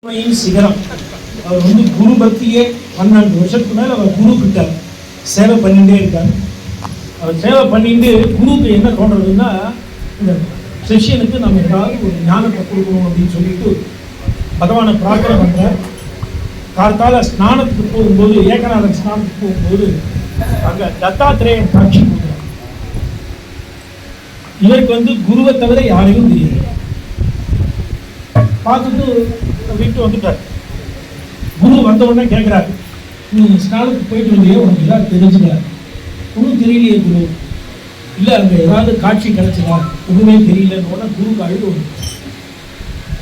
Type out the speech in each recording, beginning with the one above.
சிகரம். அவர் வந்து குரு பக்தியே 12 வருஷத்துக்கு மேல அவர் குரு கிட்ட சேவை பண்ணிட்டே இருக்கார். அவர் சேவை பண்ணிட்டு குருவுக்கு என்ன தோன்றதுன்னா, இந்த சிஷ்யனுக்கு நம்ம ஏதாவது ஒரு ஞானத்தை கொடுக்கணும் அப்படின்னு சொல்லிட்டு பகவானை பிரார்த்தனை பண்றார். கார்த்தால ஸ்நானத்துக்கு போகும்போது, ஏகநாதன் ஸ்நானத்துக்கு போகும்போது அங்க தத்தாத்திரேயன் காட்சி கொடுக்குறார். இவருக்கு வந்து குருவை தவிர யாரையும் தெரியாது. பார்த்துட்டு வீட்டு வந்துட்டார். குரு வந்த உடனே கேட்கிறாரு, நீ ஸ்நானத்துக்கு போயிட்டு வந்தியே, உனக்கு ஏதாவது தெரிஞ்சுக்க? ஒன்றும் தெரியலையே குரு. இல்லை, அங்கே ஏதாவது காட்சி கிடைச்சதா? ஒன்றுமே தெரியலன்னு உடனே குருக்கு அழுது.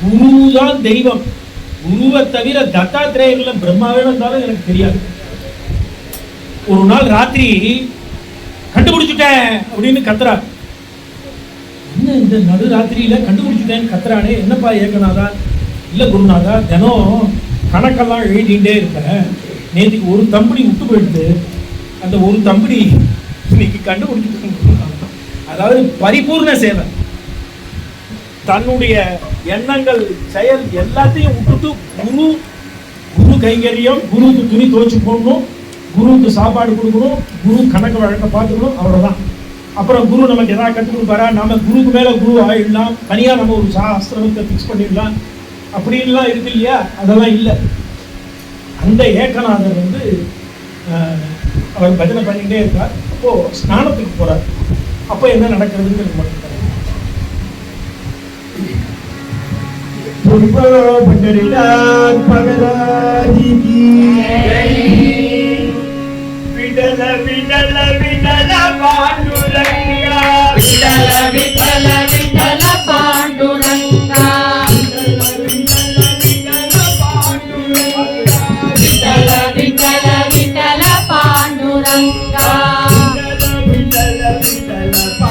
குருதான் தெய்வம். குருவை தவிர தத்தாத்திரேயர்ல பிரம்மாவே வந்தாலும் எனக்கு தெரியாது. ஒரு நாள் ராத்திரி கண்டுபிடிச்சுட்டேன் அப்படின்னு கத்துறாரு. என்ன இந்த நடு ராத்திரியில கண்டுபிடிச்சுட்டேன்னு கத்துறானே, என்னப்பா ஏகநாதா? இல்லை குருநாதா, தினம் கணக்கெல்லாம் எழுதிட்டே இருப்பேன். நேற்றுக்கு ஒரு தம்படி விட்டு போயிடுது, அந்த ஒரு தம்படி இன்னைக்கு கண்டுபிடிச்சு. அதாவது பரிபூர்ண சேவை. தன்னுடைய எண்ணங்கள், செயல் எல்லாத்தையும் விட்டுட்டு குரு கைங்கரியம், குருவுக்கு துணி துவைச்சு போடணும், குருவுக்கு சாப்பாடு கொடுக்கணும், குரு கணக்கு வழக்க பார்த்துக்கணும், அவ்வளோதான். அப்புறம் குரு நமக்கு எதாவது கற்றுக் கொடுப்பாரா? நம்ம குருக்கு மேலே குரு ஆயிடலாம், தனியாக நம்ம ஒரு சாஸ்திரத்தை ஃபிக்ஸ் பண்ணிடலாம் அப்படின்லாம் இருக்கு இல்லையா? அதெல்லாம் இல்லை. அந்த ஏகநாதர் வந்து அவர் பஜனை பண்ணிகிட்டே இருக்கார். அப்போது ஸ்நானத்துக்கு போகிறார். அப்போ என்ன நடக்கிறதுன்னு எனக்கு மட்டும் விடல விடல விடல பாண்டுரங்கா, விடல விடல விடல பாண்டுரங்கா, விடல விடல விடல பாண்டுரங்கா, விடல விடல பாண்டுரங்கா,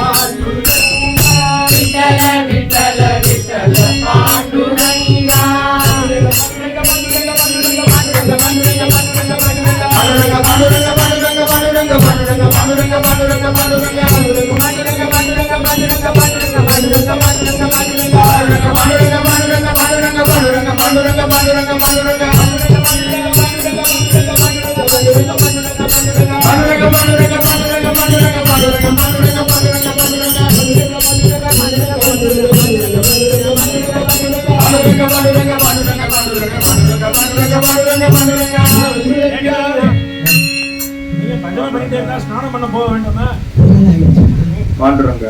விடல விடல விடல பாண்டுரங்கா. ஸ்நானம் பண்ண போக வேண்டாமா? பாண்டுரங்க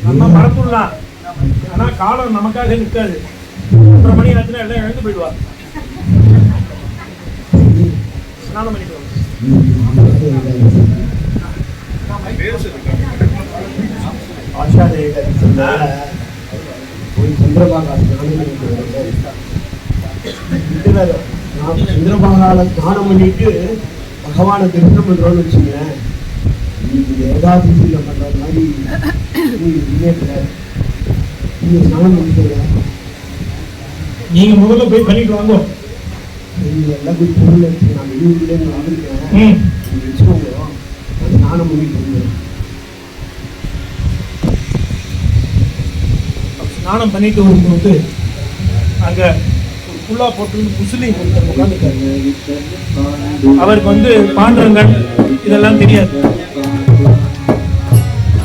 நம்ம மறந்துடலாம். ஆனா காலம் நமக்காக நிற்காது. 1:30 மணி ஆச்சுன்னா எல்லாம் எழுந்து போயிடுவா. ஸ்நானம் பண்ணிட்டு சந்திரபாகால ஸ்நானம் பண்ணிட்டு பகவானை தரிசனம் பண்றோம்னு வச்சுங்களேன், ஏகாதசியில பண்ற மாதிரி நீங்க ஸ்நானம் பண்ணிட்டு நீங்க முதல்ல போய் பண்ணிட்டு வாங்க. எல்லாம் போய் பொருள் வச்சு நான் வெளியூர்லேருந்து வந்திருக்கேன், வச்சுக்கோங்க. ஸ்நானம் பண்ணிட்டு வந்தேன். ஸ்நானம் பண்ணிட்டு வரும்போது அங்க ஃபுல்லா போட்டு முஸ்லீம் உட்காந்துருக்காரு. அவருக்கு வந்து பாண்டுரங்கன் இதெல்லாம் தெரியாது.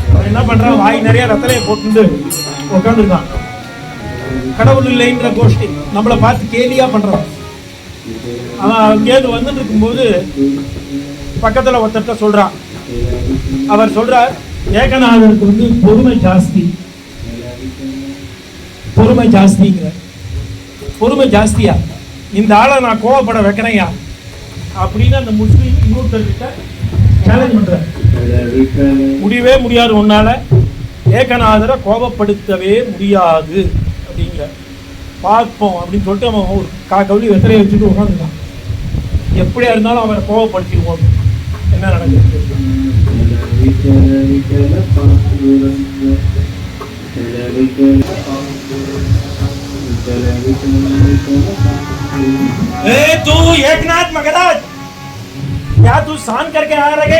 அவர் என்ன பண்றான், வாய் நிறைய ரத்தலையை போட்டு உட்காந்துருக்கான். கடவுள் இல்லைன்ற கோஷ்டி நம்மளை பார்த்து கேலியா பண்றான். அவன் அங்கேருந்து வந்துட்டு இருக்கும்போது பக்கத்துல ஒருத்தட்ட சொல்றான். அவர் சொல்றார், ஏகநாதருக்கு வந்து பொறுமை ஜாஸ்தி, பொறுமை ஜாஸ்திங்கிற. பொறுமை ஜாஸ்தியா? இந்த ஆளை நான் கோவப்பட வைக்கிறேன்யா அப்படின்னு அந்த முஸ்லீம் இன்னொருத்தர்கிட்ட சேலஞ்ச் பண்ற. முடியவே முடியாது, உன்னால ஏகநாதரை கோபப்படுத்தவே முடியாது அப்படிங்கிற. பார்ப்போம் அப்படின்னு சொல்லிட்டு அவன் ஒரு கவுளி வெத்தலையை வச்சுட்டு உட்காந்துருக்கான். எப்படியா இருந்தாலும் அவரை கோபப்படுத்திடுவோம். என்ன நடக்குது? तू एकनाथ मगराज, क्या तू शान करके आ रहे?